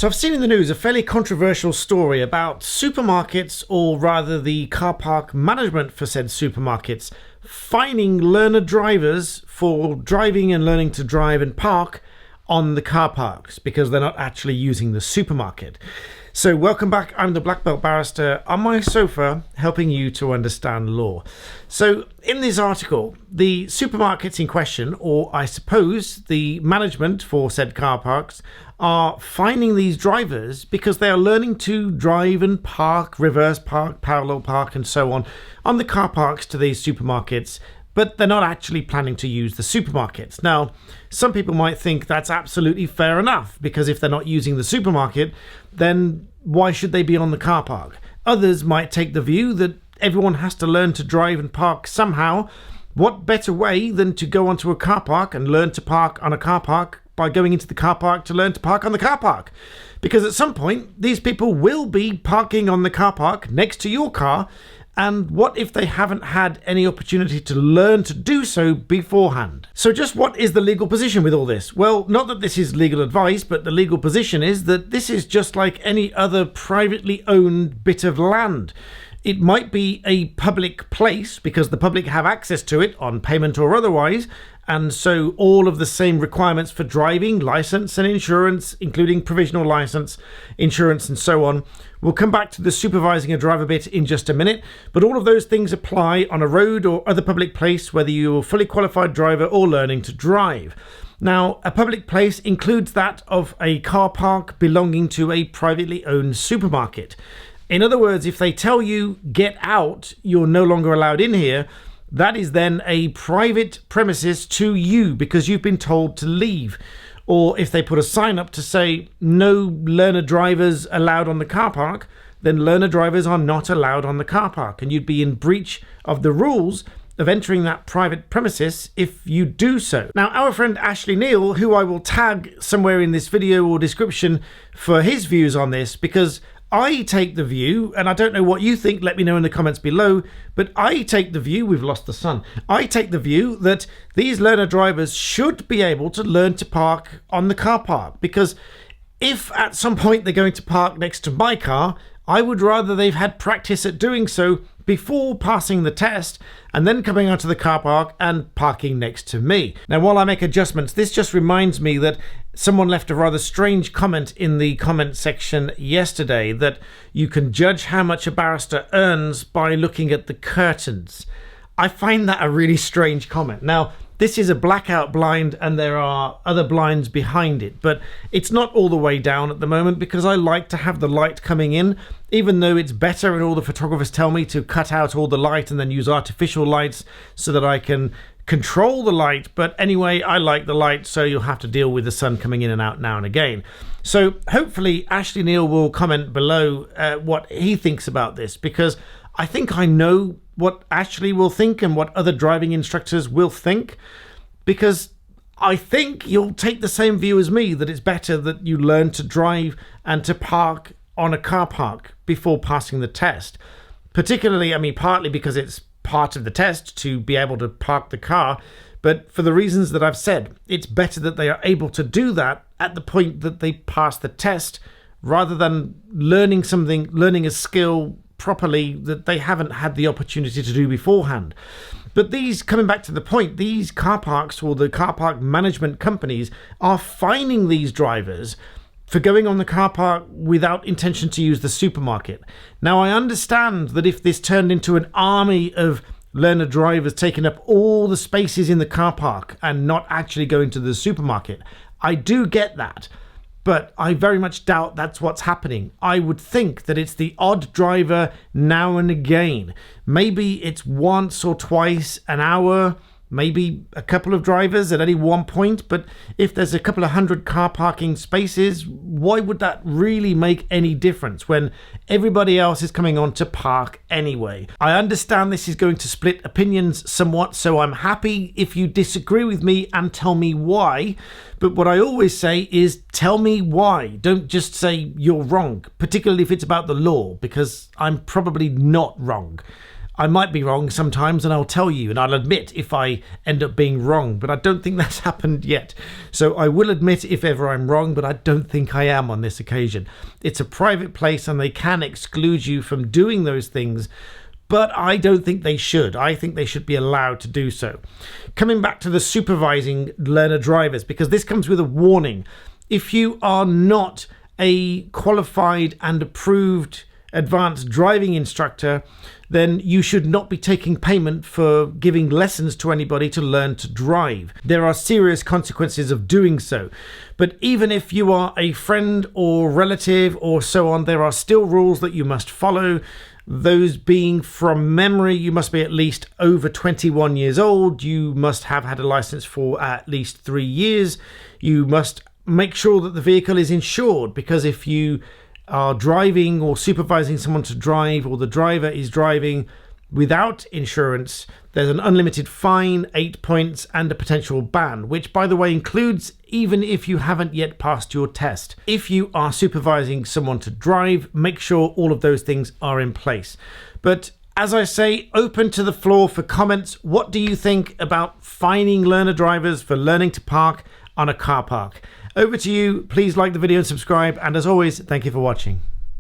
So I've seen in the news a fairly controversial story about supermarkets, or rather the car park management for said supermarkets, fining learner drivers for driving and learning to drive and park on the car parks because they're not actually using the supermarket. So welcome back, I'm the Black Belt Barrister on my sofa helping you to understand law. So in this article, the supermarkets in question, or I suppose the management for said car parks, are fining these drivers because they are learning to drive and park, reverse park, parallel park and so on the car parks to these supermarkets, but they're not actually planning to use the supermarkets. Now, some people might think that's absolutely fair enough, because if they're not using the supermarket, then why should they be on the car park? Others might take the view that everyone has to learn to drive and park somehow. What better way than to go onto a car park and learn to park on a car park by going into the car park to learn to park on the car park? Because at some point, these people will be parking on the car park next to your car. And what if they haven't had any opportunity to learn to do so beforehand? So just what is the legal position with all this? Well, not that this is legal advice, but the legal position is that this is just like any other privately owned bit of land. It might be a public place because the public have access to it on payment or otherwise, and so all of the same requirements for driving, license and insurance, including provisional license, insurance and so on. We'll come back to the supervising a driver bit in just a minute, but all of those things apply on a road or other public place, whether you're a fully qualified driver or learning to drive. Now, a public place includes that of a car park belonging to a privately owned supermarket. In other words, if they tell you, get out, you're no longer allowed in here, that is then a private premises to you because you've been told to leave. Or if they put a sign up to say, no learner drivers allowed on the car park, then learner drivers are not allowed on the car park. And you'd be in breach of the rules of entering that private premises if you do so. Now, our friend Ashley Neal, who I will tag somewhere in this video or description for his views on this, because I take the view, and I don't know what you think, let me know in the comments below, but I take the view, we've lost the sun, I take the view that these learner drivers should be able to learn to park on the car park, because if at some point they're going to park next to my car, I would rather they've had practice at doing so before passing the test and then coming onto the car park and parking next to me. Now, while I make adjustments, this just reminds me that someone left a rather strange comment in the comment section yesterday, that you can judge how much a barrister earns by looking at the curtains. I find that a really strange comment. Now, this is a blackout blind and there are other blinds behind it, but it's not all the way down at the moment because I like to have the light coming in, even though it's better, and all the photographers tell me to cut out all the light and then use artificial lights so that I can control the light. But anyway, I like the light, so you'll have to deal with the sun coming in and out now and again. So hopefully Ashley Neal will comment below what he thinks about this, because I think I know what Ashley will think and what other driving instructors will think, because I think you'll take the same view as me, that it's better that you learn to drive and to park on a car park before passing the test. Particularly, I mean, partly because it's part of the test to be able to park the car, but for the reasons that I've said, it's better that they are able to do that at the point that they pass the test, rather than learning a skill properly that they haven't had the opportunity to do beforehand. But these, coming back to the point, these car parks, or the car park management companies, are fining these drivers for going on the car park without intention to use the supermarket. Now, I understand that if this turned into an army of learner drivers taking up all the spaces in the car park and not actually going to the supermarket, I do get that. But I very much doubt that's what's happening. I would think that it's the odd driver now and again. Maybe it's once or twice an hour, maybe a couple of drivers at any one point. But if there's a couple of hundred car parking spaces, why would that really make any difference when everybody else is coming on to park anyway? I understand this is going to split opinions somewhat, so I'm happy if you disagree with me and tell me why. But what I always say is, tell me why. Don't just say you're wrong, particularly if it's about the law, because I'm probably not wrong. I might be wrong sometimes, and I'll tell you, and I'll admit if I end up being wrong, but I don't think that's happened yet. So I will admit if ever I'm wrong, but I don't think I am on this occasion. It's a private place and they can exclude you from doing those things, but I don't think they should. I think they should be allowed to do so. Coming back to the supervising learner drivers, because this comes with a warning. If you are not a qualified and approved advanced driving instructor, then you should not be taking payment for giving lessons to anybody to learn to drive. There are serious consequences of doing so. But even if you are a friend or relative or so on, there are still rules that you must follow. Those being, from memory, you must be at least over 21 years old. You must have had a license for at least 3 years. You must make sure that the vehicle is insured, because if you are driving or supervising someone to drive, or the driver is driving without insurance, there's an unlimited fine, 8 points, and a potential ban, which, by the way, includes even if you haven't yet passed your test. If you are supervising someone to drive, make sure all of those things are in place. But as I say, open to the floor for comments. What do you think about fining learner drivers for learning to park on a car park? Over to you. Please like the video and subscribe. And as always, thank you for watching.